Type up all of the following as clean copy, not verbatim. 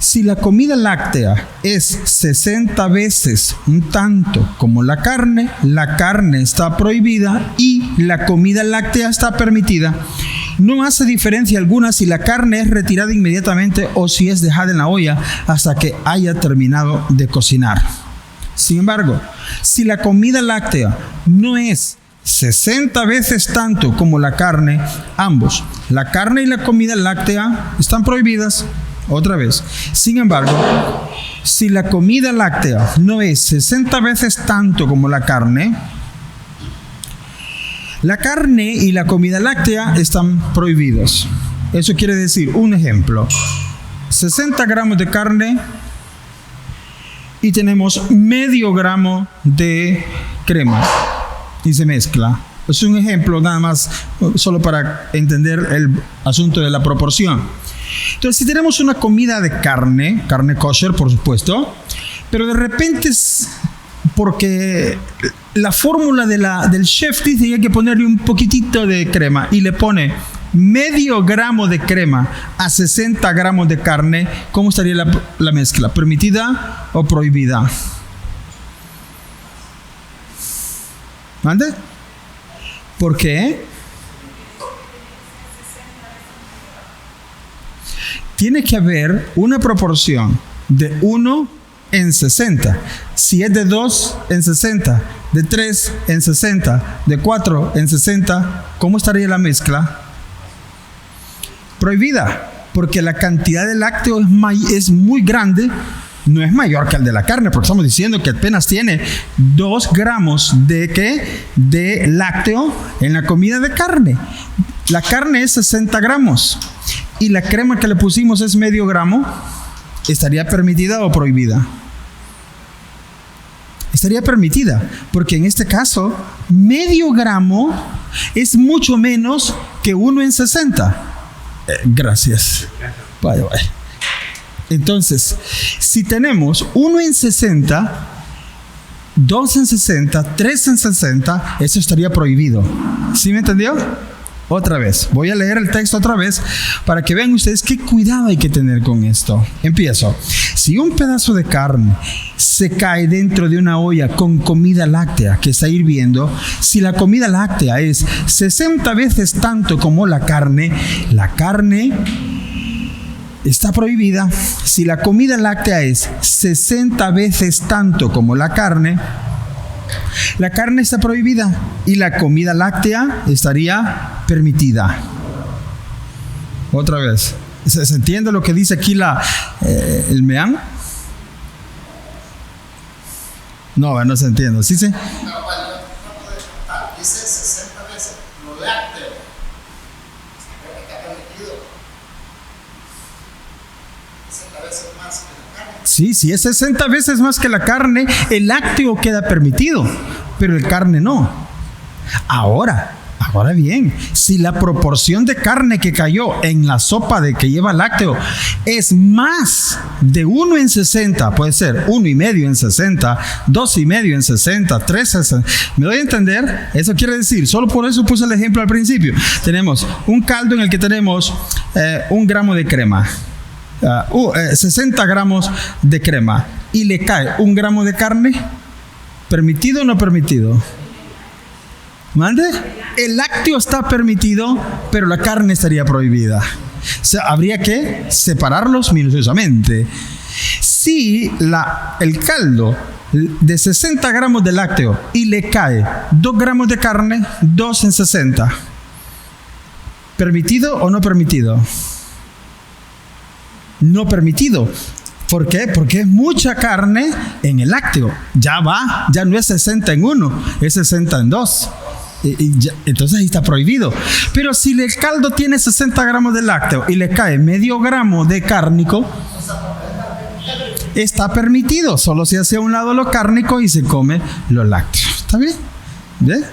Si la comida láctea es 60 veces un tanto como la carne está prohibida y la comida láctea está permitida. No hace diferencia alguna si la carne es retirada inmediatamente o si es dejada en la olla hasta que haya terminado de cocinar. Sin embargo, si la comida láctea no es 60 veces tanto como la carne, ambos, la carne y la comida láctea, están prohibidas. Otra vez. Sin embargo, si la comida láctea no es 60 veces tanto como la carne y la comida láctea están prohibidos. Eso quiere decir, un ejemplo, 60 gramos de carne y tenemos medio gramo de crema y se mezcla. Es un ejemplo nada más, solo para entender el asunto de la proporción. Entonces, si tenemos una comida de carne kosher, por supuesto, pero de repente porque la fórmula del chef dice que hay que ponerle un poquitito de crema y le pone medio gramo de crema a 60 gramos de carne, ¿cómo estaría la mezcla? ¿Permitida o prohibida? ¿Mande? ¿Por qué? Tiene que haber una proporción de 1 en 60. Si es de 2 en 60, de 3 en 60, de 4 en 60, ¿cómo estaría la mezcla? Prohibida, porque la cantidad de lácteo es muy grande, no es mayor que el de la carne, porque estamos diciendo que apenas tiene 2 gramos de lácteo en la comida de carne. La carne es 60 gramos y la crema que le pusimos es medio gramo. ¿Estaría permitida o prohibida? Estaría permitida, porque en este caso medio gramo es mucho menos que 1 en 60. Gracias. Vaya. Entonces, si tenemos 1 en 60, 2 en 60, 3 en 60, eso estaría prohibido. ¿Sí me entendió? Otra vez, voy a leer el texto otra vez para que vean ustedes qué cuidado hay que tener con esto. Empiezo. Si un pedazo de carne se cae dentro de una olla con comida láctea que está hirviendo, si la comida láctea es 60 veces tanto como la carne está prohibida. Si la comida láctea es 60 veces tanto como la carne está prohibida y la comida láctea estaría permitida. Otra vez, ¿se entiende lo que dice aquí el Meán? No se entiende, ¿sí? ¿Sí? Dice 60 veces lo lácteo. Está permitido. 60 veces más que la carne. Sí, si es 60 veces más que la carne, el lácteo queda permitido, pero el carne no. Ahora bien, si la proporción de carne que cayó en la sopa que lleva lácteo es más de 1 en 60, puede ser 1,5 en 60, 2,5 en 60, 3 en 60. ¿Me doy a entender? Eso quiere decir, solo por eso puse el ejemplo al principio. Tenemos un caldo en el que tenemos 1 gramo de crema. 60 gramos de crema y le cae 1 gramo de carne, ¿permitido o no permitido? ¿Mande? El lácteo está permitido, pero la carne estaría prohibida. O sea, habría que separarlos minuciosamente. Si el caldo de 60 gramos de lácteo y le cae 2 gramos de carne, 2 en 60, ¿permitido o no permitido? No permitido. ¿Por qué? Porque es mucha carne en el lácteo. Ya no es 60 en 1, es 60 en 2. Entonces ahí está prohibido. Pero si el caldo tiene 60 gramos de lácteo y le cae medio gramo de cárnico, está permitido. Solo se hace a un lado lo cárnico y se come lo lácteo. ¿Está bien? ¿Bien?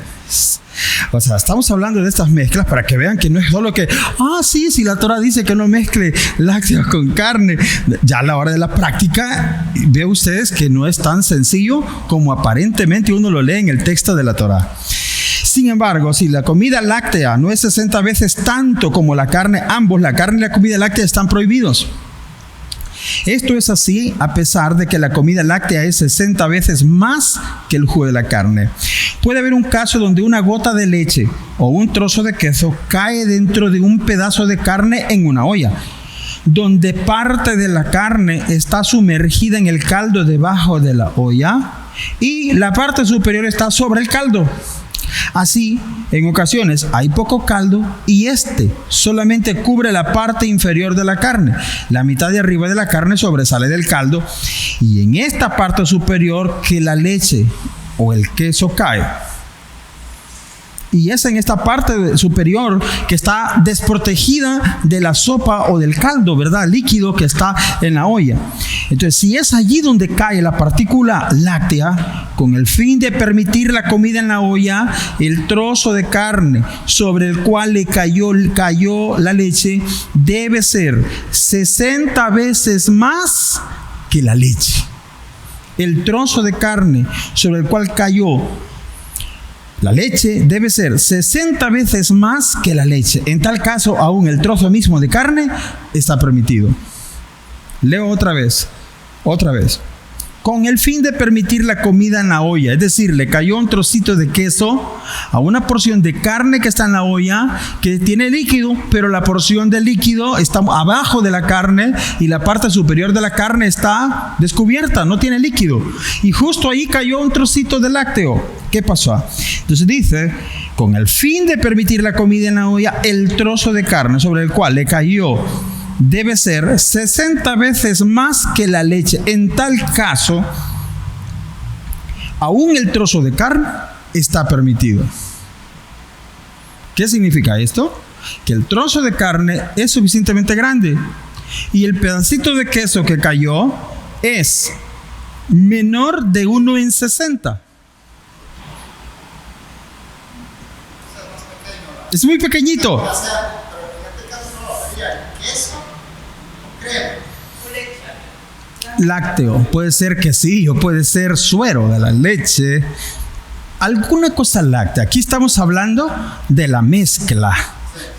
O sea, estamos hablando de estas mezclas para que vean que no es solo que, si la Torah dice que no mezcle lácteos con carne. Ya a la hora de la práctica, ve ustedes que no es tan sencillo como aparentemente uno lo lee en el texto de la Torah. Sin embargo, si la comida láctea no es 60 veces tanto como la carne, ambos, la carne y la comida láctea, están prohibidos. Esto es así a pesar de que la comida láctea es 60 veces más que el jugo de la carne. Puede haber un caso donde una gota de leche o un trozo de queso cae dentro de un pedazo de carne en una olla, donde parte de la carne está sumergida en el caldo debajo de la olla y la parte superior está sobre el caldo. Así, en ocasiones hay poco caldo y solamente cubre la parte inferior de la carne. La mitad de arriba de la carne sobresale del caldo y en esta parte superior que la leche o el queso cae. Y es en esta parte superior que está desprotegida de la sopa o del caldo, ¿verdad? Líquido que está en la olla. Entonces, si es allí donde cae la partícula láctea, con el fin de permitir la comida en la olla, el trozo de carne sobre el cual le cayó la leche debe ser 60 veces más que la leche. El trozo de carne sobre el cual cayó la leche debe ser 60 veces más que la leche. En tal caso, aún el trozo mismo de carne está permitido. Leo otra vez. Con el fin de permitir la comida en la olla, es decir, le cayó un trocito de queso a una porción de carne que está en la olla, que tiene líquido, pero la porción de líquido está abajo de la carne y la parte superior de la carne está descubierta, no tiene líquido. Y justo ahí cayó un trocito de lácteo. ¿Qué pasó? Entonces dice, con el fin de permitir la comida en la olla, el trozo de carne sobre el cual le cayó debe ser 60 veces más que la leche. En tal caso, aún el trozo de carne está permitido. ¿Qué significa esto? Que el trozo de carne es suficientemente grande y el pedacito de queso que cayó es menor de 1 en 60. Es muy pequeñito. Pero en este caso no sería queso o crema. Lácteo, puede ser quesillo, puede ser suero de la leche, alguna cosa láctea. Aquí estamos hablando de la mezcla.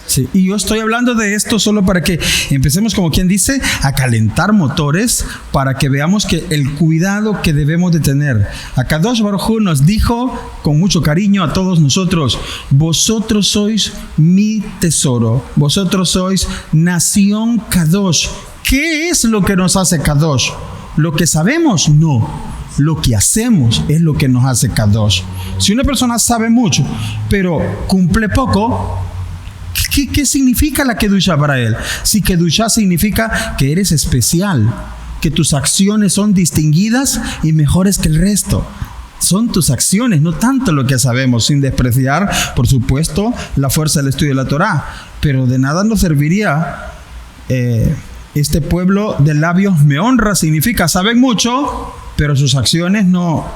Sí, y yo estoy hablando de esto solo para que empecemos, como quien dice, a calentar motores, para que veamos que el cuidado que debemos de tener. Akadosh Baruj Hu nos dijo con mucho cariño a todos nosotros: vosotros sois mi tesoro, vosotros sois nación Kadosh. ¿Qué es lo que nos hace Kadosh? ¿Lo que sabemos? No. Lo que hacemos es lo que nos hace Kadosh. Si una persona sabe mucho, pero cumple poco, ¿qué significa la Kedusha para él? Si Kedusha significa que eres especial, que tus acciones son distinguidas y mejores que el resto. Son tus acciones, no tanto lo que sabemos, sin despreciar, por supuesto, la fuerza del estudio de la Torá. Pero de nada nos serviría este pueblo de labios me honra, significa saben mucho, pero sus acciones no,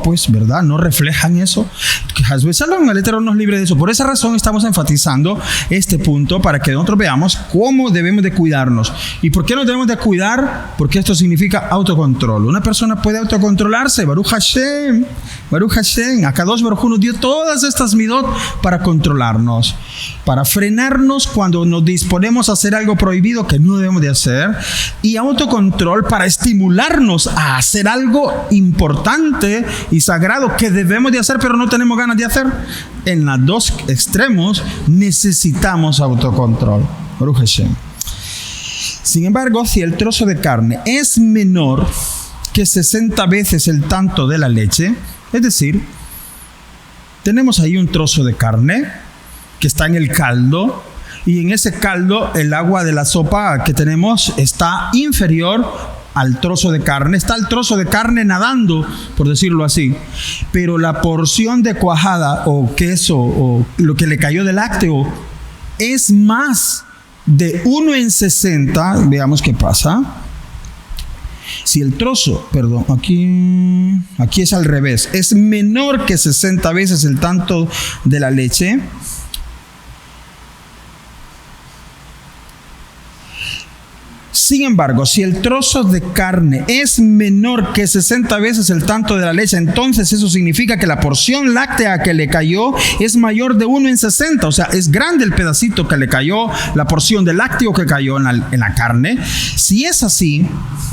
pues, ¿verdad? No reflejan eso. Que Hasbe Shalom, el Eterno nos libre de eso. Por esa razón estamos enfatizando este punto, para que nosotros veamos cómo debemos de cuidarnos. ¿Y por qué nos debemos de cuidar? Porque esto significa autocontrol. Una persona puede autocontrolarse. Baruch Hashem, Baruch Hashem. Akadosh Baruj Hu nos dio todas estas midot para controlarnos, para frenarnos cuando nos disponemos a hacer algo prohibido que no debemos de hacer, y autocontrol para estimularnos a hacer algo importante y sagrado que debemos de hacer pero no tenemos ganas de hacer. En los dos extremos necesitamos autocontrol. Baruch Hashem. Sin embargo, si el trozo de carne es menor que 60 veces el tanto de la leche, es decir, tenemos ahí un trozo de carne que está en el caldo, y en ese caldo el agua de la sopa que tenemos está inferior al trozo de carne. Está el trozo de carne nadando, por decirlo así, pero la porción de cuajada o queso o lo que le cayó del lácteo es más de 1 en 60. Veamos qué pasa. Si el trozo, aquí es al revés, es menor que 60 veces el tanto de la leche, Sin embargo, si el trozo de carne es menor que 60 veces el tanto de la leche, entonces eso significa que la porción láctea que le cayó es mayor de 1 en 60. O sea, es grande el pedacito que le cayó, la porción de lácteo que cayó en la carne. Si es así,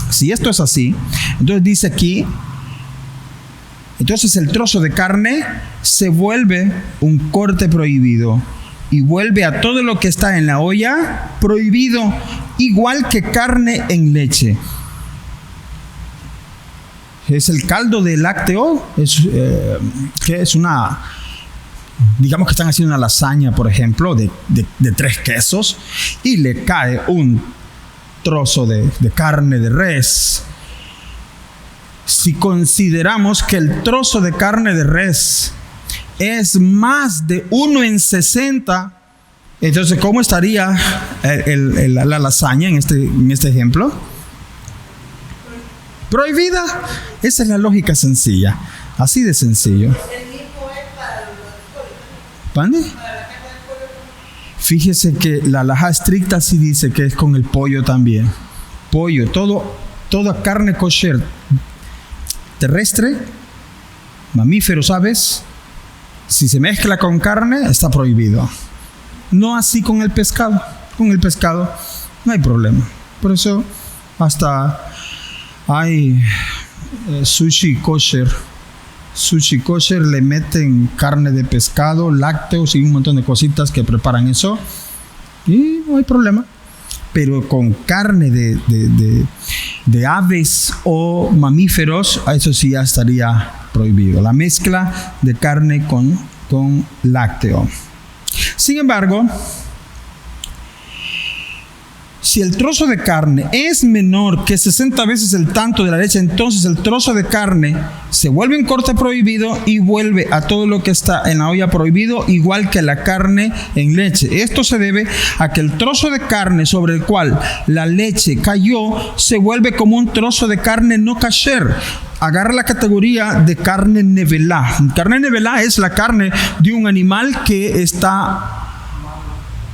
si esto es así, entonces dice aquí, entonces el trozo de carne se vuelve un corte prohibido y vuelve a todo lo que está en la olla prohibido, igual que carne en leche. Es el caldo de lácteo, que es una, digamos que están haciendo una lasaña, por ejemplo, de 3 quesos, y le cae un trozo de carne de res. Si consideramos que el trozo de carne de res es más de 1 en 60, entonces ¿cómo estaría la lasaña en este ejemplo? Prohibida. Esa es la lógica sencilla, así de sencillo. ¿Pande? Fíjese que la halajá estricta sí dice que es con el pollo también. Pollo, toda carne kosher terrestre, mamíferos, aves, si se mezcla con carne, está prohibido. No así con el pescado. Con el pescado no hay problema. Por eso hasta hay sushi kosher. Sushi kosher le meten carne de pescado, lácteos y un montón de cositas que preparan eso. Y no hay problema. Pero con carne de aves o mamíferos, eso sí ya estaría prohibido. La mezcla de carne con lácteo. Sin embargo, si el trozo de carne es menor que 60 veces el tanto de la leche, entonces el trozo de carne se vuelve un corte prohibido y vuelve a todo lo que está en la olla prohibido, igual que la carne en leche. Esto se debe a que el trozo de carne sobre el cual la leche cayó se vuelve como un trozo de carne no kasher. Agarra la categoría de carne nevelá. Carne nevelá es la carne de un animal que está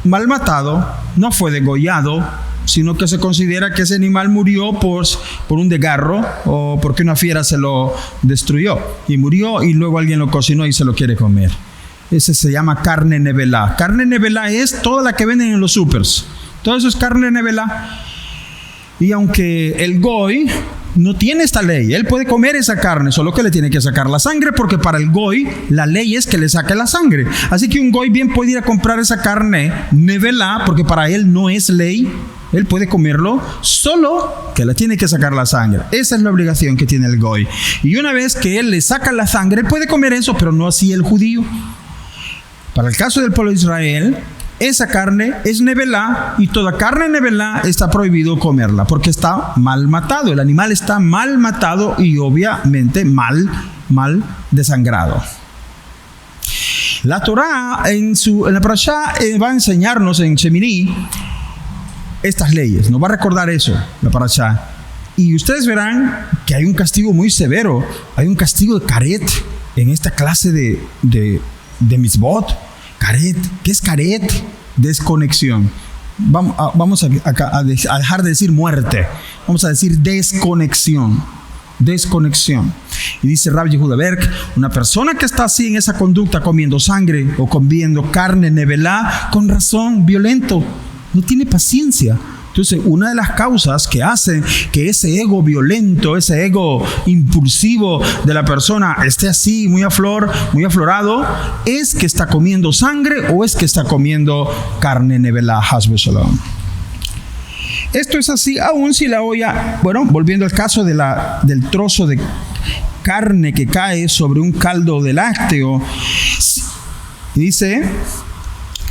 mal matado, no fue degollado, sino que se considera que ese animal murió por un desgarro o porque una fiera se lo destruyó y murió y luego alguien lo cocinó y se lo quiere comer. Ese se llama carne nevelá. Carne nevelá es toda la que venden en los supers. Todo eso es carne nevelá. Y aunque el goy no tiene esta ley, él puede comer esa carne, solo que le tiene que sacar la sangre, porque para el goy la ley es que le saque la sangre. Así que un goy bien puede ir a comprar esa carne nevelá, porque para él no es ley, él puede comerlo, solo que le tiene que sacar la sangre. Esa es la obligación que tiene el goy. Y una vez que él le saca la sangre, él puede comer eso, pero no así el judío. Para el caso del pueblo de Israel, esa carne es nevelá, y toda carne nevelá está prohibido comerla porque está mal matado. El animal está mal matado y obviamente mal desangrado. La Torá en la parashá va a enseñarnos en Shemini estas leyes, nos va a recordar eso, la parashá. Y ustedes verán que hay un castigo muy severo, hay un castigo de karet en esta clase de mitzvot. Karet, ¿qué es karet? Desconexión. Vamos a dejar de decir muerte. Vamos a decir desconexión. Desconexión. Y dice Rabbi Yehuda Berg, una persona que está así en esa conducta, comiendo sangre o comiendo carne nevelá, con razón, violento, no tiene paciencia. Entonces, una de las causas que hacen que ese ego violento, ese ego impulsivo de la persona esté así, muy aflorado, es que está comiendo sangre o es que está comiendo carne nevelá, hasbe shalom. Esto es así, aún si la olla, bueno, volviendo al caso del trozo de carne que cae sobre un caldo de lácteo, dice: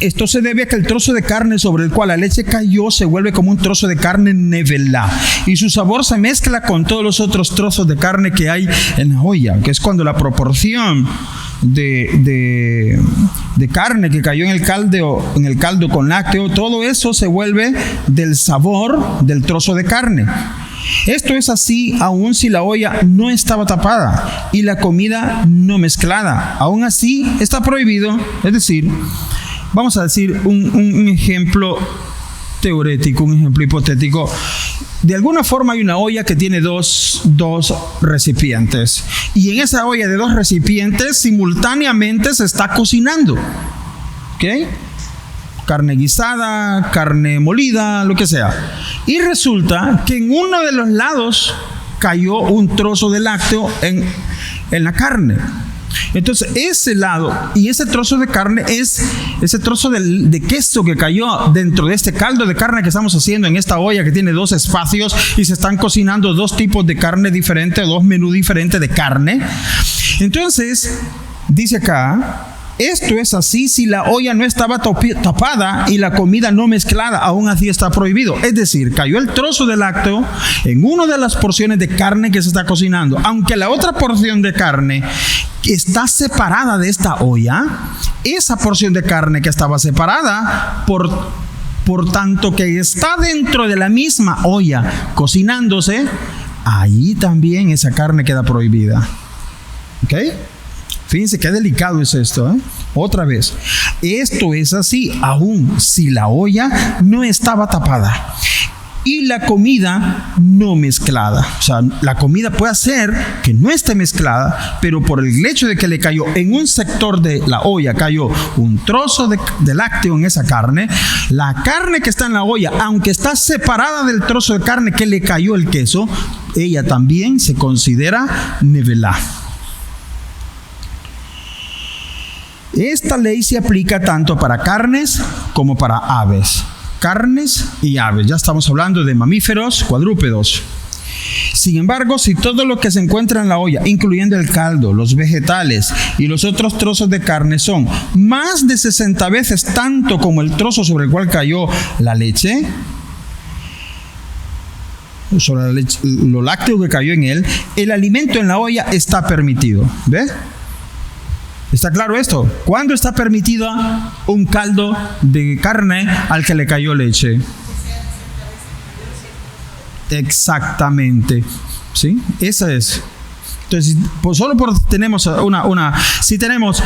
esto se debe a que el trozo de carne sobre el cual la leche cayó se vuelve como un trozo de carne nevelá, y su sabor se mezcla con todos los otros trozos de carne que hay en la olla, que es cuando la proporción de carne que cayó en el caldo con lácteo, todo eso se vuelve del sabor del trozo de carne. Esto es así aun si la olla no estaba tapada y la comida no mezclada. Aún así está prohibido. Es decir, vamos a decir un ejemplo teorético, un ejemplo hipotético. de alguna forma hay una olla que tiene dos recipientes. Y en esa olla de 2 recipientes simultáneamente se está cocinando. ¿Ok? Carne guisada, carne molida, lo que sea. Y resulta que en uno de los lados cayó un trozo de lácteo en la carne. Entonces ese lado y ese trozo de carne es ese trozo de queso que cayó dentro de este caldo de carne que estamos haciendo en esta olla que tiene 2 espacios y se están cocinando 2 tipos de carne diferentes, 2 menús diferentes de carne. Entonces dice acá: esto es así si la olla no estaba tapada y la comida no mezclada, aún así está prohibido. Es decir, cayó el trozo de lácteo en una de las porciones de carne que se está cocinando. Aunque la otra porción de carne está separada de esta olla, esa porción de carne que estaba separada, por tanto que está dentro de la misma olla cocinándose, ahí también esa carne queda prohibida. ¿Ok? Fíjense qué delicado es esto, ¿eh? Otra vez, esto es así aún si la olla no estaba tapada y la comida no mezclada. O sea, la comida puede ser que no esté mezclada, pero por el hecho de que le cayó en un sector de la olla, cayó un trozo de lácteo en esa carne, la carne que está en la olla, aunque está separada del trozo de carne que le cayó el queso, ella también se considera nevelá. Esta ley se aplica tanto para carnes como para aves. Carnes y aves. Ya estamos hablando de mamíferos, cuadrúpedos. Sin embargo, si todo lo que se encuentra en la olla, incluyendo el caldo, los vegetales y los otros trozos de carne, son más de 60 veces tanto como el trozo sobre el cual cayó la leche, sobre lo lácteo que cayó en él, el alimento en la olla está permitido. ¿Ves? ¿Está claro esto? ¿Cuándo está permitido un caldo de carne al que le cayó leche? Exactamente. ¿Sí? Esa es. Entonces, pues solo tenemos si tenemos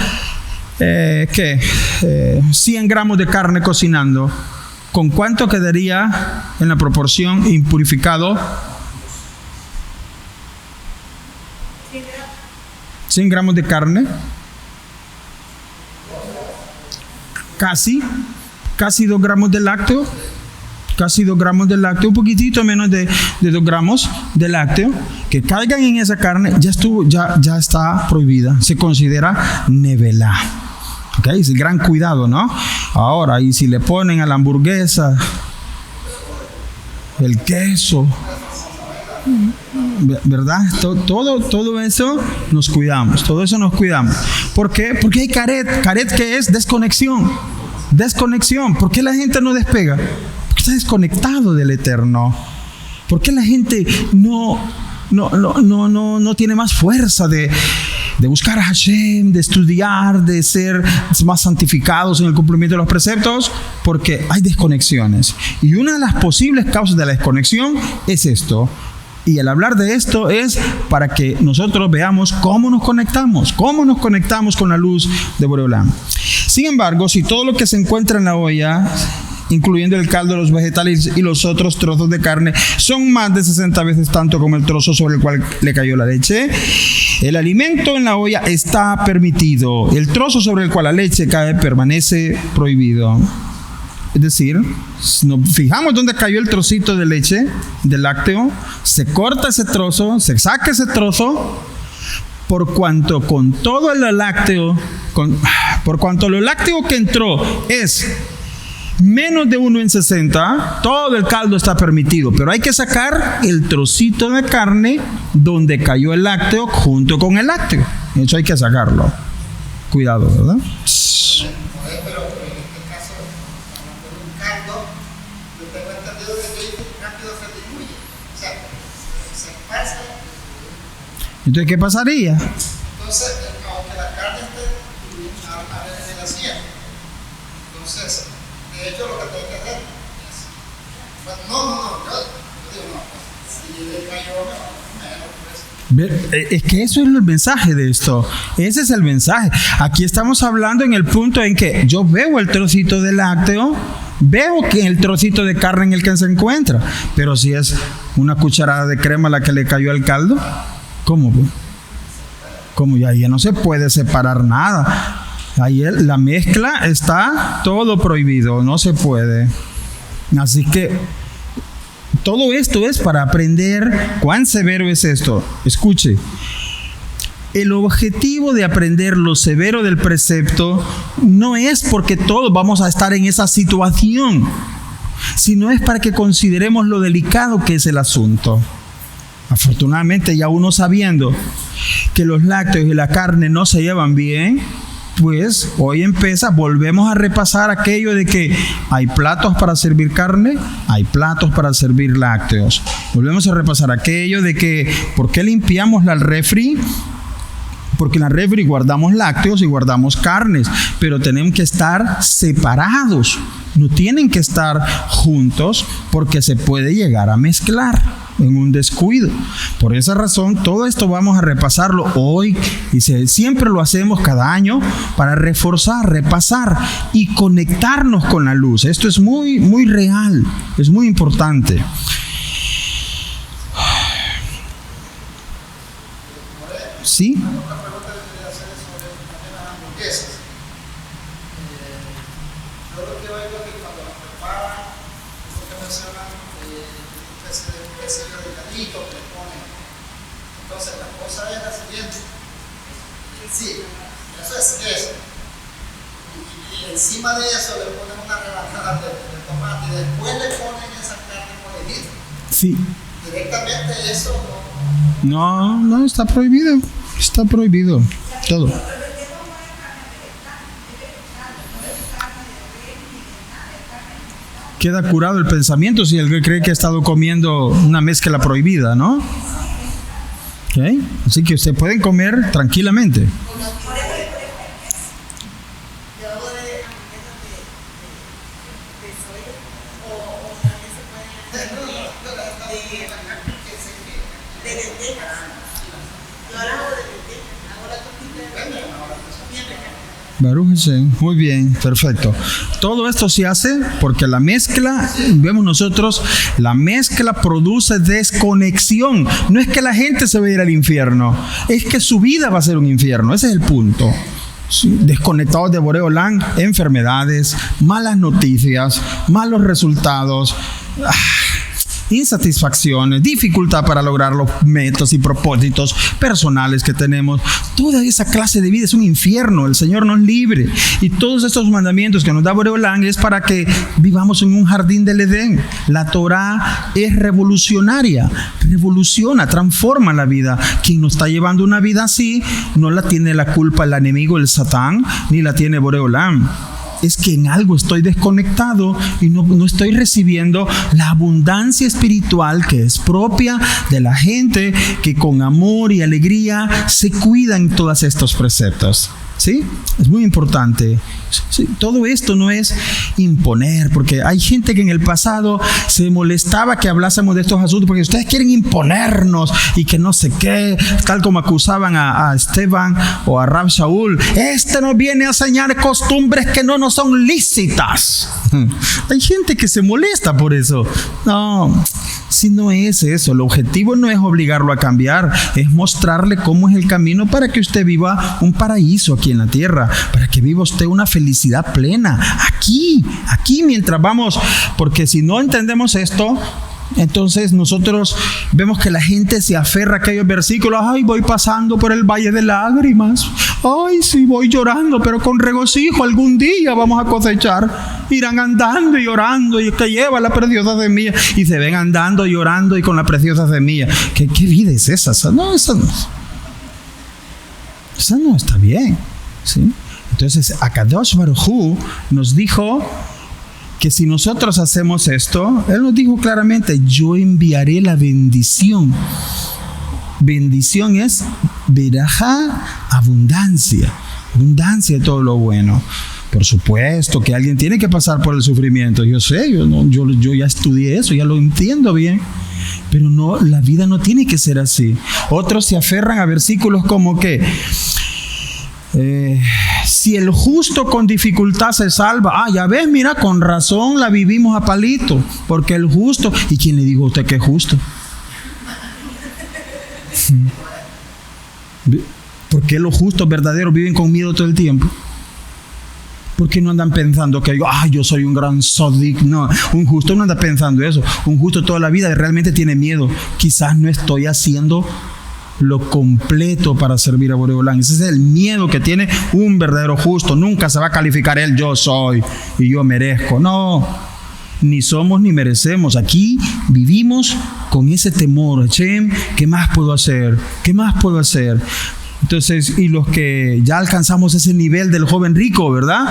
100 gramos de carne cocinando, ¿con cuánto quedaría en la proporción impurificado? 100 gramos de carne. Casi 2 gramos de lácteo, un poquitito menos de 2 gramos de lácteo que caigan en esa carne, ya está prohibida, se considera nevelá. ¿Ok? Es el gran cuidado, ¿no? Ahora, y si le ponen a la hamburguesa el queso, ¿verdad? Todo eso nos cuidamos. ¿Por qué? Porque hay caret que es desconexión. ¿Por qué la gente no despega? Porque está desconectado del Eterno. ¿Por qué la gente no tiene más fuerza de buscar a Hashem, de estudiar, de ser más santificados en el cumplimiento de los preceptos? Porque hay desconexiones. Y una de las posibles causas de la desconexión es esto. Y el hablar de esto es para que nosotros veamos cómo nos conectamos con la luz de Boreolam. Sin embargo, si todo lo que se encuentra en la olla, incluyendo el caldo, los vegetales y los otros trozos de carne, son más de 60 veces tanto como el trozo sobre el cual le cayó la leche, el alimento en la olla está permitido. El trozo sobre el cual la leche cae permanece prohibido. Es decir, si nos fijamos dónde cayó el trocito de leche, de lácteo, se corta ese trozo, se saca ese trozo, por cuanto con todo el lácteo, por cuanto lo lácteo que entró es menos de 1 en 60, todo el caldo está permitido, pero hay que sacar el trocito de carne donde cayó el lácteo junto con el lácteo. Eso hay que sacarlo. Cuidado, ¿verdad? Entonces, ¿qué pasaría? Entonces, aunque la carne esté a veces en la sien, entonces, de hecho, lo que tengo que hacer es, pues, yo digo, si le cayó menos, es que eso es el mensaje de esto. Ese es el mensaje. Aquí estamos hablando en el punto en que yo veo el trocito de lácteo, veo que el trocito de carne en el que se encuentra, pero si es una cucharada de crema la que le cayó al caldo. ¿Cómo? Como ya no se puede separar nada. Ahí la mezcla está todo prohibido, no se puede. Así que todo esto es para aprender cuán severo es esto. Escuche, el objetivo de aprender lo severo del precepto no es porque todos vamos a estar en esa situación, sino es para que consideremos lo delicado que es el asunto. Afortunadamente, ya uno sabiendo que los lácteos y la carne no se llevan bien, pues hoy volvemos a repasar aquello de que hay platos para servir carne, hay platos para servir lácteos. Volvemos a repasar aquello de que ¿por qué limpiamos la refri? Porque en la refri guardamos lácteos y guardamos carnes, pero tenemos que estar separados. No tienen que estar juntos porque se puede llegar a mezclar en un descuido. Por esa razón, todo esto vamos a repasarlo hoy y siempre lo hacemos cada año para reforzar, repasar y conectarnos con la luz. Esto es muy, muy real, es muy importante. ¿Sí? Encima de eso le ponen una rebanada de tomate y después le ponen esa carne molida. Sí. Directamente eso no está prohibido. Está prohibido todo. Queda curado el pensamiento si alguien cree que ha estado comiendo una mezcla prohibida, ¿no? ¿Okay? Así que ustedes pueden comer tranquilamente. Muy bien, perfecto. Todo esto se hace porque la mezcla, vemos nosotros, la mezcla produce desconexión. No es que la gente se va a ir al infierno, es que su vida va a ser un infierno. Ese es el punto. Desconectados de Boreo Olam, enfermedades, malas noticias, malos resultados, insatisfacciones, dificultad para lograr los metas y propósitos personales que tenemos. Toda esa clase de vida es un infierno. El Señor nos libre. Y todos estos mandamientos que nos da Boreo Olam es para que vivamos en un jardín del Edén. La Torah es revolucionaria, revoluciona, transforma la vida. Quien nos está llevando una vida así, no la tiene la culpa el enemigo, el Satán, ni la tiene Boreo Olam. Es que en algo estoy desconectado y no estoy recibiendo la abundancia espiritual que es propia de la gente que con amor y alegría se cuidan todos estos preceptos. ¿Sí? Es muy importante. Sí, todo esto no es imponer, porque hay gente que en el pasado se molestaba que hablásemos de estos asuntos porque ustedes quieren imponernos y que no sé qué, tal como acusaban a Esteban o a Rab Shaul. Nos viene a enseñar costumbres que no nos son lícitas. Hay gente que se molesta por eso. No, si no es eso, el objetivo no es obligarlo a cambiar, es mostrarle cómo es el camino para que usted viva un paraíso aquí en la tierra, para que viva usted una felicidad plena aquí mientras vamos, porque si no entendemos esto, entonces nosotros vemos que la gente se aferra a aquellos versículos. Ay, voy pasando por el valle de lágrimas. Ay, sí, voy llorando, pero con regocijo algún día vamos a cosechar. Irán andando y llorando y que lleva la preciosa semilla. Y se ven andando, llorando y con la preciosa semilla. ¿Qué vida es esa? Esa no está bien, ¿sí? Entonces, Akadosh Baruj Hu nos dijo que si nosotros hacemos esto, Él nos dijo claramente, yo enviaré la bendición. Bendición es verajá, abundancia de todo lo bueno. Por supuesto que alguien tiene que pasar por el sufrimiento. Yo sé, yo ya estudié eso, ya lo entiendo bien. Pero no, la vida no tiene que ser así. Otros se aferran a versículos como que si el justo con dificultad se salva, ya ves, mira, con razón la vivimos a palito, porque el justo, ¿y quién le dijo a usted que es justo? ¿Por qué los justos verdaderos viven con miedo todo el tiempo? ¿Por qué no andan pensando que yo soy un gran sadic? No, un justo no anda pensando eso. Un justo toda la vida realmente tiene miedo. Quizás no estoy haciendo lo completo para servir a Boreolán. Ese es el miedo que tiene un verdadero justo. Nunca se va a calificar él, yo soy y yo merezco. No, ni somos ni merecemos. Aquí vivimos con ese temor. Hashem, ¿qué más puedo hacer? ¿Qué más puedo hacer? Entonces, y los que ya alcanzamos ese nivel del joven rico, ¿verdad?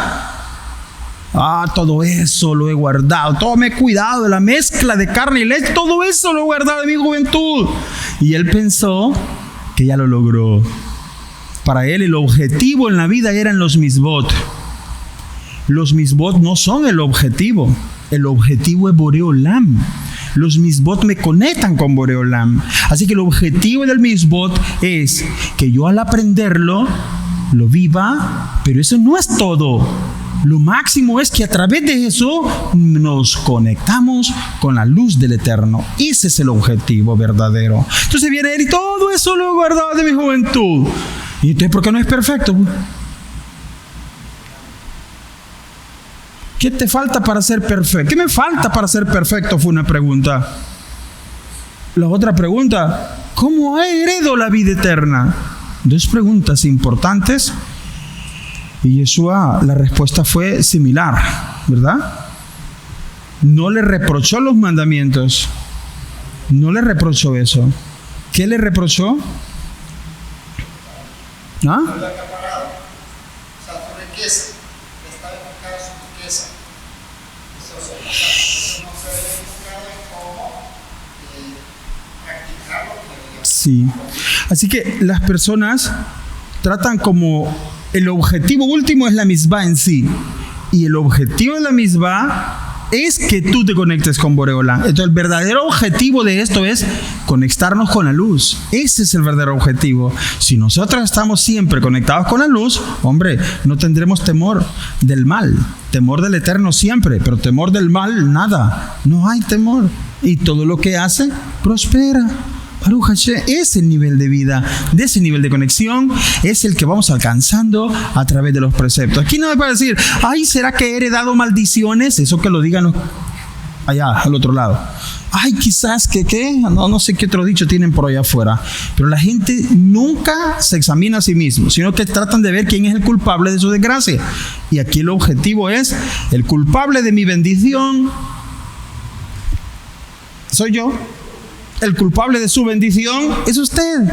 Todo eso lo he guardado, todo me he cuidado de la mezcla de carne y leche, todo eso lo he guardado de mi juventud. Y él pensó que ya lo logró. Para él el objetivo en la vida eran los misbot. Los misbot no son el objetivo es Boreolam. Los misbot me conectan con Boreolam. Así que el objetivo del misbot es que yo al aprenderlo lo viva, pero eso no es todo. Lo máximo es que a través de eso nos conectamos con la luz del Eterno. Ese es el objetivo verdadero. Entonces viene él y todo eso lo he guardado de mi juventud. ¿Y entonces por qué no es perfecto? ¿Qué te falta para ser perfecto? ¿Qué me falta para ser perfecto? Fue una pregunta. La otra pregunta, ¿cómo heredo la vida eterna? Dos preguntas importantes. Y Yeshua, la respuesta fue similar, ¿verdad? No le reprochó los mandamientos. No le reprochó eso. ¿Qué le reprochó? ¿Ah? Sí. Así que las personas tratan como el objetivo último es la misbah en sí. Y el objetivo de la misbah es que tú te conectes con Boreolán. Entonces el verdadero objetivo de esto es conectarnos con la luz. Ese es el verdadero objetivo. Si nosotros estamos siempre conectados con la luz, hombre, no tendremos temor del mal. Temor del Eterno siempre, pero temor del mal, nada. No hay temor. Y todo lo que hace, prospera. Baruch Hashem, ese nivel de vida, de ese nivel de conexión, es el que vamos alcanzando a través de los preceptos. Aquí no me puede decir, ¿será que he heredado maldiciones? Eso que lo digan allá, al otro lado. Quizás que no sé qué otro dicho tienen por allá afuera. Pero la gente nunca se examina a sí mismo, sino que tratan de ver quién es el culpable de su desgracia. Y aquí el objetivo es, el culpable de mi bendición soy yo. El culpable de su bendición es usted.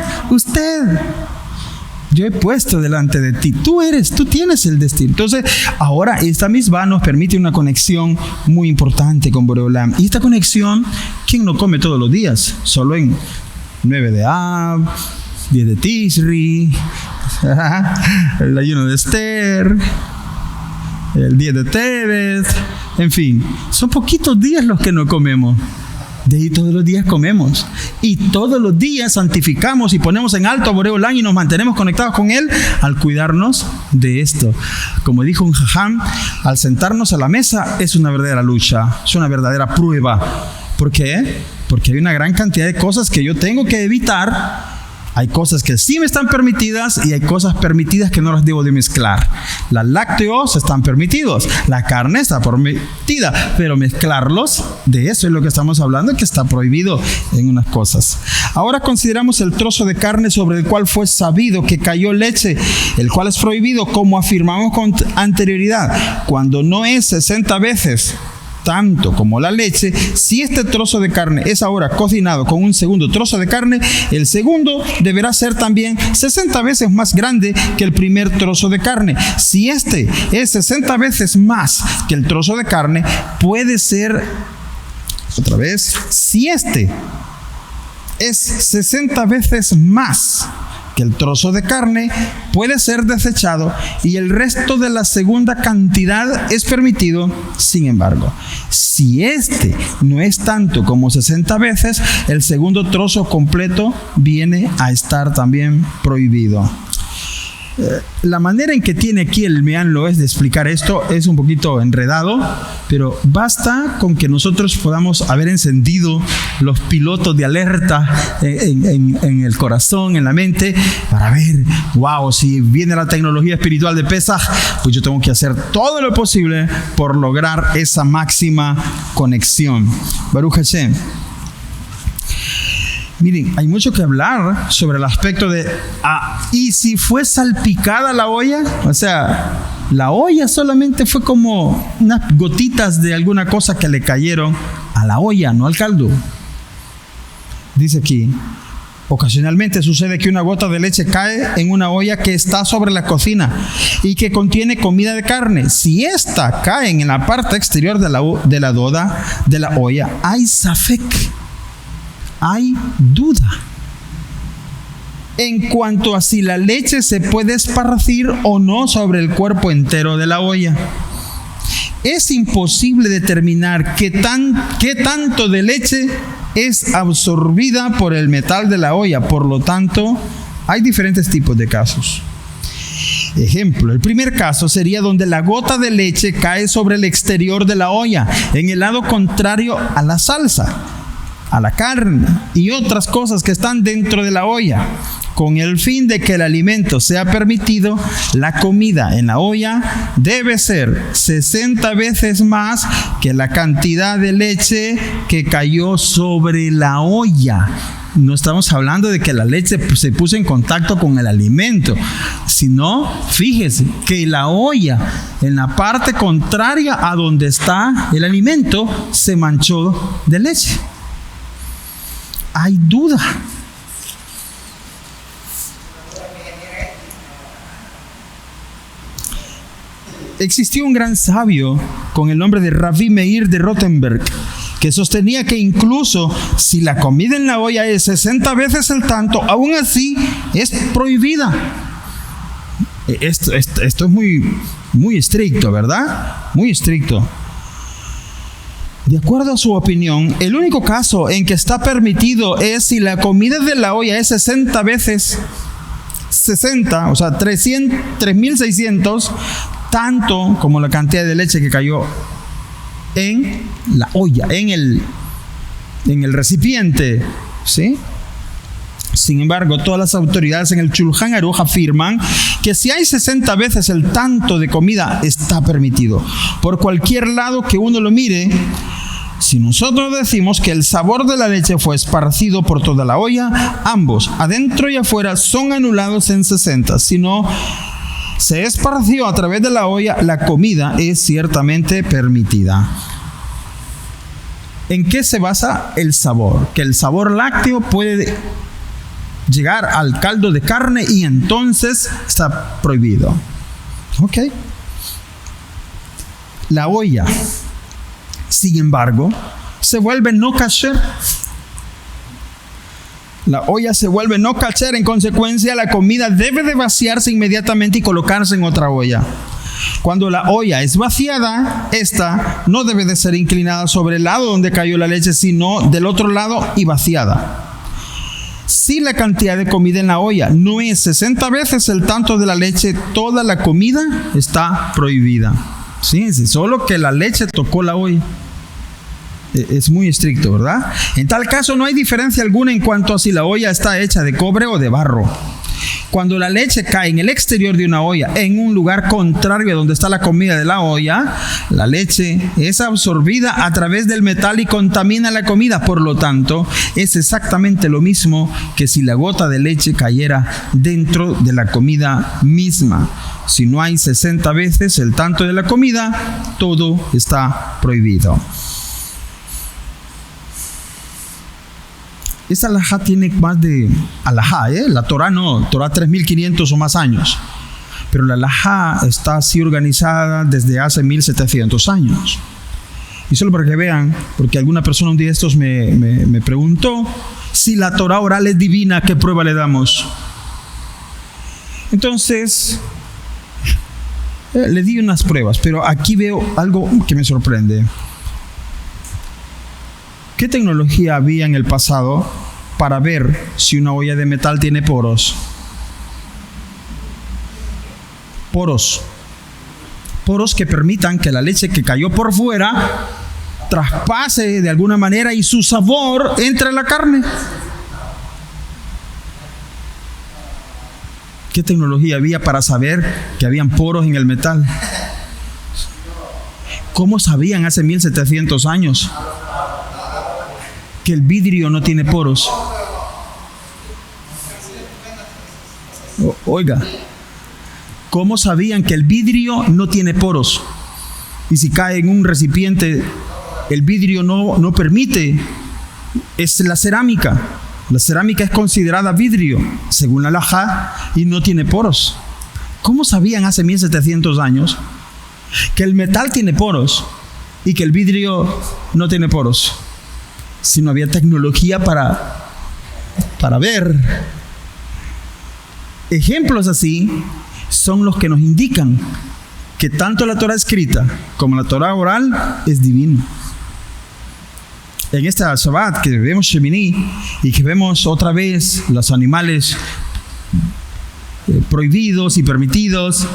Yo he puesto delante de ti. Tú tienes el destino. Entonces, ahora esta misma nos permite una conexión muy importante con Boreolam. Y esta conexión, ¿quién no come todos los días? Solo en 9 de Av, 10 de Tishri, el ayuno de Esther, el 10 de Tevet, en fin, son poquitos días los que no comemos. De ahí todos los días comemos. Y todos los días santificamos y ponemos en alto a Boreolán y nos mantenemos conectados con Él al cuidarnos de esto. Como dijo un jajam, al sentarnos a la mesa es una verdadera lucha, es una verdadera prueba. ¿Por qué? Porque hay una gran cantidad de cosas que yo tengo que evitar. Hay cosas que sí me están permitidas y hay cosas permitidas que no las debo de mezclar. Los lácteos están permitidos, la carne está permitida, pero mezclarlos, de eso es lo que estamos hablando, que está prohibido en unas cosas. Ahora consideramos el trozo de carne sobre el cual fue sabido que cayó leche, el cual es prohibido, como afirmamos con anterioridad, cuando no es 60 veces tanto como la leche. Si este trozo de carne es ahora cocinado con un segundo trozo de carne, el segundo deberá ser también 60 veces más grande que el primer trozo de carne. Si este es 60 veces más que el trozo de carne, puede ser, otra vez, si este es 60 veces más que el trozo de carne, puede ser desechado y el resto de la segunda cantidad es permitido. Sin embargo, si este no es tanto como 60 veces, el segundo trozo completo viene a estar también prohibido. La manera en que tiene aquí el Mean Loes de explicar esto es un poquito enredado, pero basta con que nosotros podamos haber encendido los pilotos de alerta en el corazón, en la mente, para ver, wow, si viene la tecnología espiritual de Pesaj, pues yo tengo que hacer todo lo posible por lograr esa máxima conexión. Baruch Hashem. Miren, hay mucho que hablar sobre el aspecto de, ¿y si fue salpicada la olla? O sea, la olla solamente fue como unas gotitas de alguna cosa que le cayeron a la olla, no al caldo. Dice aquí, ocasionalmente sucede que una gota de leche cae en una olla que está sobre la cocina y que contiene comida de carne. Si esta cae en la parte exterior de la olla, hay safek. Hay duda en cuanto a si la leche se puede esparcir o no sobre el cuerpo entero de la olla. Es imposible determinar qué tanto de leche es absorbida por el metal de la olla. Por lo tanto, hay diferentes tipos de casos. Ejemplo, el primer caso sería donde la gota de leche cae sobre el exterior de la olla, en el lado contrario a la salsa, a la carne y otras cosas que están dentro de la olla. Con el fin de que el alimento sea permitido, la comida en la olla debe ser 60 veces más que la cantidad de leche que cayó sobre la olla. No estamos hablando de que la leche se puso en contacto con el alimento, sino, fíjese, que la olla, en la parte contraria a donde está el alimento, se manchó de leche. Hay duda. Existió un gran sabio con el nombre de Rabbi Meir de Rothenberg, que sostenía que incluso si la comida en la olla es 60 veces el tanto, aún así es prohibida. Esto es muy estricto, ¿verdad? Muy estricto. De acuerdo a su opinión, el único caso en que está permitido es si la comida de la olla es 60 veces 60, o sea, 3.600, tanto como la cantidad de leche que cayó en la olla, en el recipiente, ¿sí? Sin embargo, todas las autoridades en el Shulchan Aruch afirman que si hay 60 veces el tanto de comida, está permitido. Por cualquier lado que uno lo mire, si nosotros decimos que el sabor de la leche fue esparcido por toda la olla, ambos, adentro y afuera, son anulados en 60. Si no se esparció a través de la olla, la comida es ciertamente permitida. ¿En qué se basa el sabor? Que el sabor lácteo puede llegar al caldo de carne y entonces está prohibido. Ok. La olla, sin embargo, se vuelve no kasher. La olla se vuelve no kasher, en consecuencia la comida debe de vaciarse inmediatamente y colocarse en otra olla. Cuando la olla es vaciada, esta no debe de ser inclinada sobre el lado donde cayó la leche, sino del otro lado y vaciada. Si la cantidad de comida en la olla no es 60 veces el tanto de la leche, toda la comida está prohibida. Sí, solo que la leche tocó la olla. Es muy estricto, ¿verdad? En tal caso no hay diferencia alguna en cuanto a si la olla está hecha de cobre o de barro. Cuando la leche cae en el exterior de una olla, en un lugar contrario a donde está la comida de la olla, la leche es absorbida a través del metal y contamina la comida. Por lo tanto, es exactamente lo mismo que si la gota de leche cayera dentro de la comida misma. Si no hay 60 veces el tanto de la comida, todo está prohibido. Esa alajá tiene más de alajá, la Torah no, Torah 3.500 o más años. Pero la alajá está así organizada desde hace 1.700 años. Y solo para que vean, porque alguna persona un día estos me preguntó si la Torah oral es divina, ¿qué prueba le damos? Entonces, le di unas pruebas, pero aquí veo algo que me sorprende. ¿Qué tecnología había en el pasado para ver si una olla de metal tiene poros? poros. Poros que permitan que la leche que cayó por fuera traspase de alguna manera y su sabor entre en la carne. ¿Qué tecnología había para saber que habían poros en el metal? ¿Cómo sabían hace 1700 años que el vidrio no tiene poros? Oiga, ¿cómo sabían que el vidrio no tiene poros? Y si cae en un recipiente, el vidrio no permite. Es la cerámica. La cerámica es considerada vidrio, según la halajá, y no tiene poros. ¿Cómo sabían hace 1700 años que el metal tiene poros y que el vidrio no tiene poros? Si no había tecnología para ver. Ejemplos así son los que nos indican que tanto la Torah escrita como la Torah oral es divino. En esta Shabbat que vemos Shemini y que vemos otra vez los animales prohibidos y permitidos,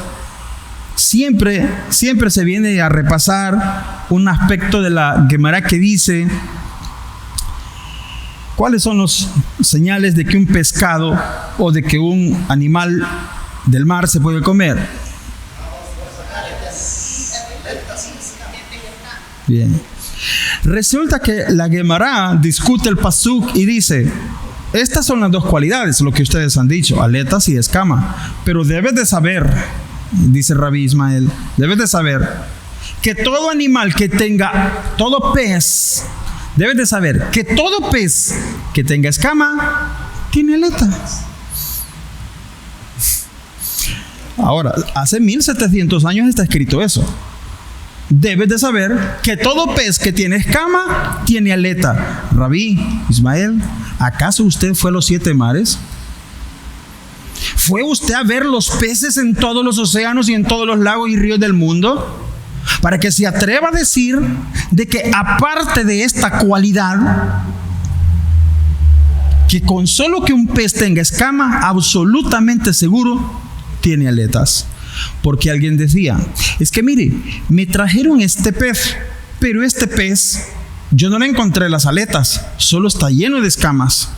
siempre se viene a repasar un aspecto de la Gemara que dice cuáles son los señales de que un pescado o de que un animal del mar se puede comer. Bien. Resulta que la Gemara discute el pasuk y dice: estas son las dos cualidades, lo que ustedes han dicho, aletas y escama. Pero debes de saber, dice Rabbi Ismael, debes de saber que todo animal que tenga, todo pez, debes de saber que todo pez que tenga escama tiene aletas. Ahora, hace 1700 años está escrito eso. Debes de saber que todo pez que tiene escama tiene aleta. Rabí Ismael, ¿acaso usted fue a los 7 mares? ¿Fue usted a ver los peces en todos los océanos y en todos los lagos y ríos del mundo? Para que se atreva a decir de que aparte de esta cualidad, que con solo que un pez tenga escama, absolutamente seguro tiene aletas. Porque alguien decía, es que mire, me trajeron este pez, pero este pez yo no le encontré las aletas, solo está lleno de escamas,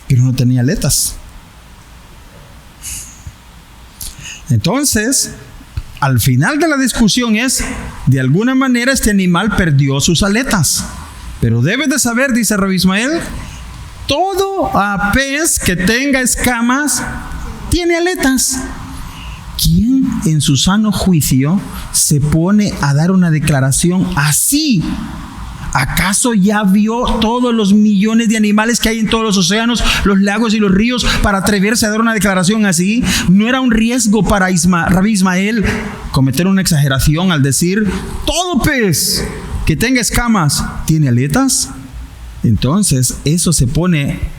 pero no tenía aletas. Entonces, al final de la discusión es, de alguna manera este animal perdió sus aletas. Pero debes de saber, dice Rabbi Ismael, todo pez que tenga escamas tiene aletas. ¿Quién en su sano juicio se pone a dar una declaración así? ¿Acaso ya vio todos los millones de animales que hay en todos los océanos, los lagos y los ríos para atreverse a dar una declaración así? ¿No era un riesgo para Rabbi Ismael cometer una exageración al decir todo pez que tenga escamas tiene aletas? Entonces eso se pone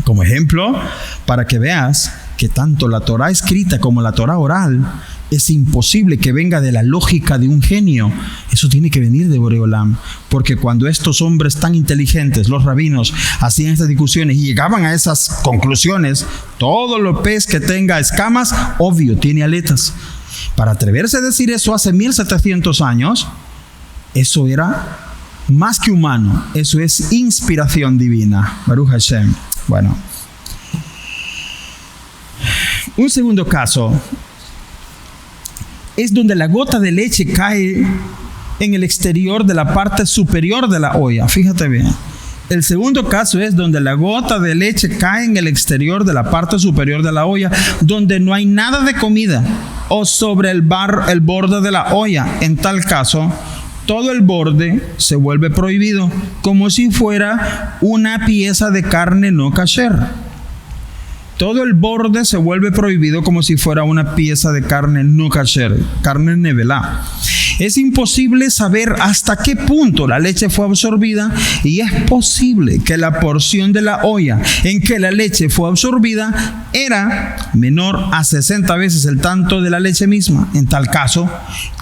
como ejemplo para que veas que tanto la Torah escrita como la Torah oral es imposible que venga de la lógica de un genio. Eso tiene que venir de Boreolam, porque cuando estos hombres tan inteligentes, los rabinos, hacían estas discusiones y llegaban a esas conclusiones, todo lo pez que tenga escamas, obvio, tiene aletas. Para atreverse a decir eso hace 1700 años, eso era más que humano, eso es inspiración divina. Baruch Hashem. Bueno, un segundo caso es donde la gota de leche cae en el exterior de la parte superior de la olla. Fíjate bien. El segundo caso es donde la gota de leche cae en el exterior de la parte superior de la olla, donde no hay nada de comida, o sobre el borde de la olla. En tal caso, todo el borde se vuelve prohibido, como si fuera una pieza de carne no kasher. Todo el borde se vuelve prohibido como si fuera una pieza de carne no kasher, carne nevelá. Es imposible saber hasta qué punto la leche fue absorbida, y es posible que la porción de la olla en que la leche fue absorbida era menor a 60 veces el tanto de la leche misma. En tal caso,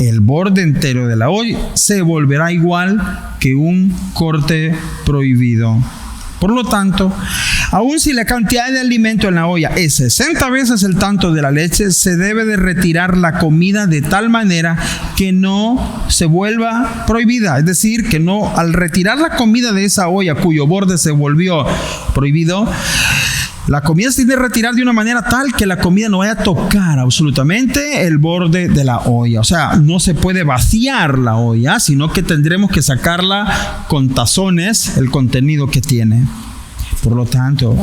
el borde entero de la olla se volverá igual que un corte prohibido. Por lo tanto, Aun si la cantidad de alimento en la olla es 60 veces el tanto de la leche, se debe de retirar la comida de tal manera que no se vuelva prohibida. Es decir, que no, al retirar la comida de esa olla cuyo borde se volvió prohibido, la comida se tiene que retirar de una manera tal que la comida no vaya a tocar absolutamente el borde de la olla. O sea, no se puede vaciar la olla, sino que tendremos que sacarla con tazones el contenido que tiene. Por lo tanto,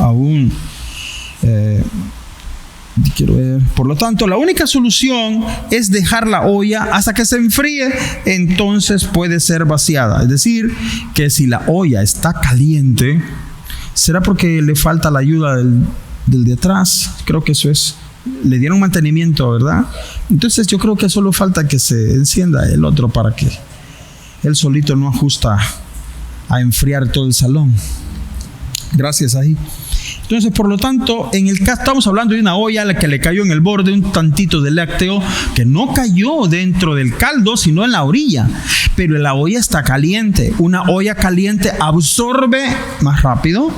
por lo tanto, la única solución es dejar la olla hasta que se enfríe, entonces puede ser vaciada. Es decir, que si la olla está caliente, ¿será porque le falta la ayuda del de atrás? Creo que eso es. Le dieron mantenimiento, ¿verdad? Entonces yo creo que solo falta que se encienda el otro para que él solito no ajusta a enfriar todo el salón. Gracias ahí. Entonces, por lo tanto, en el caso estamos hablando de una olla a la que le cayó en el borde un tantito de lácteo que no cayó dentro del caldo, sino en la orilla. Pero la olla está caliente. Una olla caliente absorbe más rápido.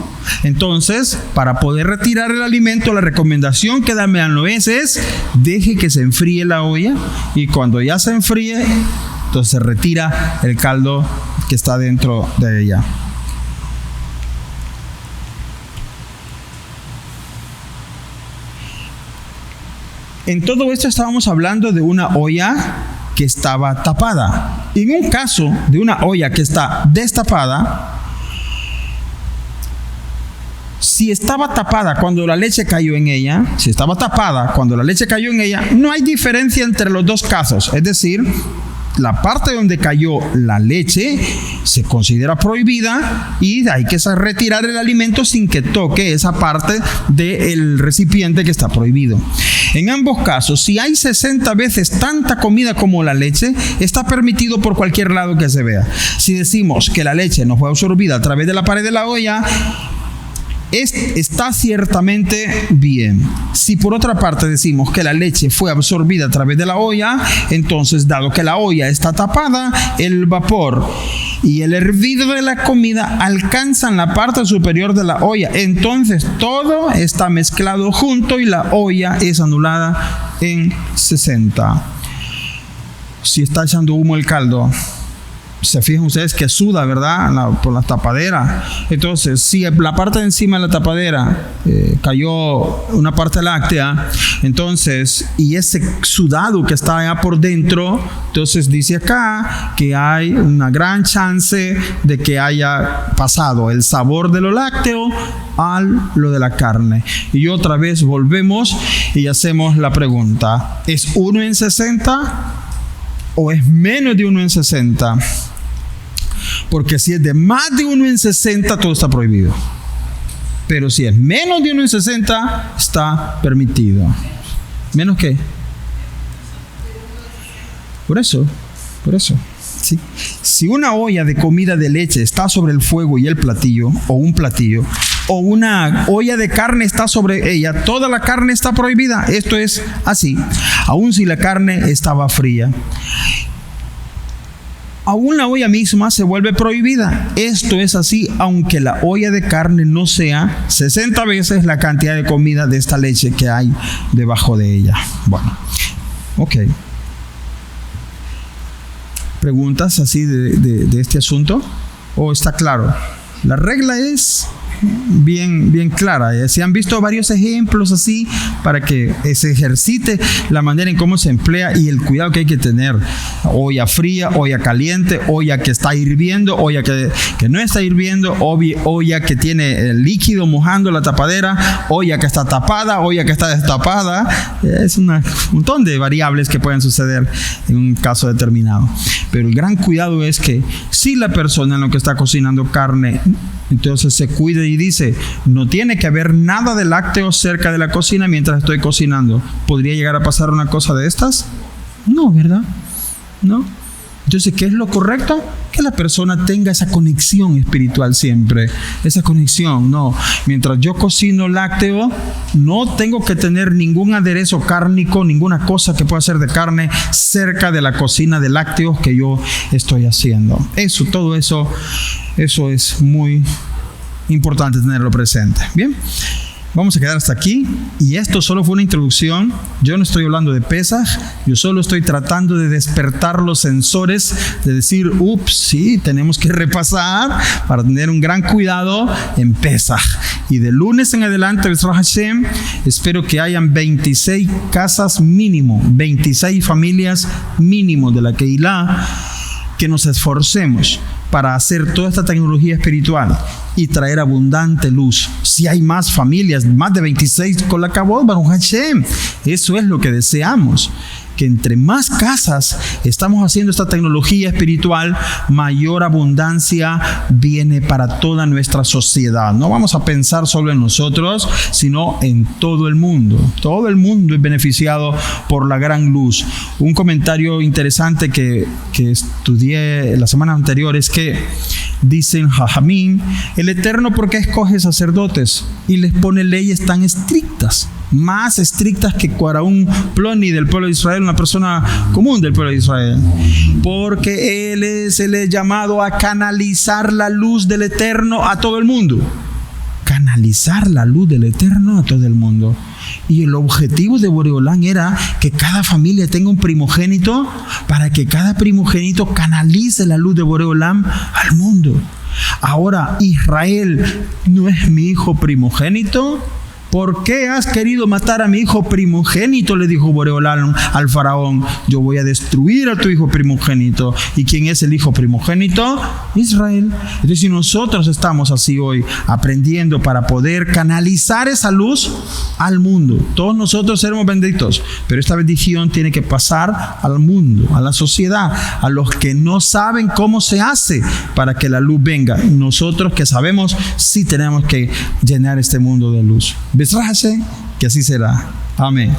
Entonces, para poder retirar el alimento, la recomendación que da Medianoes es: deje que se enfríe la olla, y cuando ya se enfríe, entonces se retira el caldo que está dentro de ella. En todo esto estábamos hablando de una olla que estaba tapada. En un caso de una olla que está destapada, si estaba tapada cuando la leche cayó en ella, no hay diferencia entre los dos casos. Es decir, la parte donde cayó la leche se considera prohibida y hay que retirar el alimento sin que toque esa parte del recipiente que está prohibido. En ambos casos, si hay 60 veces tanta comida como la leche, está permitido por cualquier lado que se vea. Si decimos que la leche no fue absorbida a través de la pared de la olla, está ciertamente bien. Si por otra parte decimos que la leche fue absorbida a través de la olla, entonces, dado que la olla está tapada, el vapor y el hervido de la comida alcanzan la parte superior de la olla. Entonces todo está mezclado junto y la olla es anulada en 60. Si está echando humo el caldo, se fijan ustedes que suda, ¿verdad? Por la tapadera. Entonces, si la parte de encima de la tapadera cayó una parte láctea, entonces, y ese sudado que está allá por dentro, entonces dice acá que hay una gran chance de que haya pasado el sabor de lo lácteo a lo de la carne. Y otra vez volvemos y hacemos la pregunta: ¿es 1 en 60 o es menos de 1 en 60? Porque si es de más de 1 en 60, todo está prohibido. Pero si es menos de 1 en 60, está permitido. ¿Menos qué? Por eso. ¿sí? Si una olla de comida de leche está sobre el fuego y el platillo, o un platillo, o una olla de carne está sobre ella, toda la carne está prohibida. Esto es así, aun si la carne estaba fría. Aún la olla misma se vuelve prohibida. Esto es así, aunque la olla de carne no sea 60 veces la cantidad de comida de esta leche que hay debajo de ella. Bueno, ok. ¿Preguntas así de este asunto? ¿O está claro? La regla es bien clara. Se han visto varios ejemplos así para que se ejercite la manera en cómo se emplea y el cuidado que hay que tener. Olla fría, olla caliente, olla que está hirviendo, olla que no está hirviendo, olla que tiene el líquido mojando la tapadera, olla que está tapada, olla que está destapada. Es un montón de variables que pueden suceder en un caso determinado. Pero el gran cuidado es que si la persona en lo que está cocinando carne, entonces se cuide y dice: no tiene que haber nada de lácteos cerca de la cocina mientras estoy cocinando. ¿Podría llegar a pasar una cosa de estas? No, ¿verdad? No. Entonces, ¿qué es lo correcto? Que la persona tenga esa conexión espiritual siempre. Esa conexión, no. Mientras yo cocino lácteo, no tengo que tener ningún aderezo cárnico, ninguna cosa que pueda ser de carne cerca de la cocina de lácteos que yo estoy haciendo. Todo eso es muy importante tenerlo presente. Bien, vamos a quedar hasta aquí. Y esto solo fue una introducción. Yo no estoy hablando de Pesaj. Yo solo estoy tratando de despertar los sensores, de decir, ups, sí, tenemos que repasar para tener un gran cuidado en Pesaj. Y de lunes en adelante, B'ezrat Hashem, espero que hayan 26 casas mínimo, 26 familias mínimo de la Keilah, que nos esforcemos para hacer toda esta tecnología espiritual y traer abundante luz. Si hay más familias, más de 26 con la Kabod, Baruch Hashem, eso es lo que deseamos. Que entre más casas estamos haciendo esta tecnología espiritual, mayor abundancia viene para toda nuestra sociedad. No vamos a pensar solo en nosotros, sino en todo el mundo. Todo el mundo es beneficiado por la gran luz. Un comentario interesante que estudié la semana anterior es que dicen Jajamín, el Eterno, ¿por qué escoge sacerdotes y les pone leyes tan estrictas? Más estrictas que para un ploni del pueblo de Israel, una persona común del pueblo de Israel. Porque él es el llamado a canalizar la luz del Eterno a todo el mundo. Canalizar la luz del Eterno a todo el mundo. Y el objetivo de Boreolán era que cada familia tenga un primogénito, para que cada primogénito canalice la luz de Boreolán al mundo. Ahora, Israel no es mi hijo primogénito. ¿Por qué has querido matar a mi hijo primogénito?, le dijo Boreolán al faraón. Yo voy a destruir a tu hijo primogénito. ¿Y quién es el hijo primogénito? Israel. Entonces, si nosotros estamos así hoy, aprendiendo para poder canalizar esa luz al mundo, todos nosotros seremos benditos, pero esta bendición tiene que pasar al mundo, a la sociedad, a los que no saben cómo se hace para que la luz venga. Nosotros que sabemos, sí tenemos que llenar este mundo de luz. B'ezrat Hashem, que así será. Amén.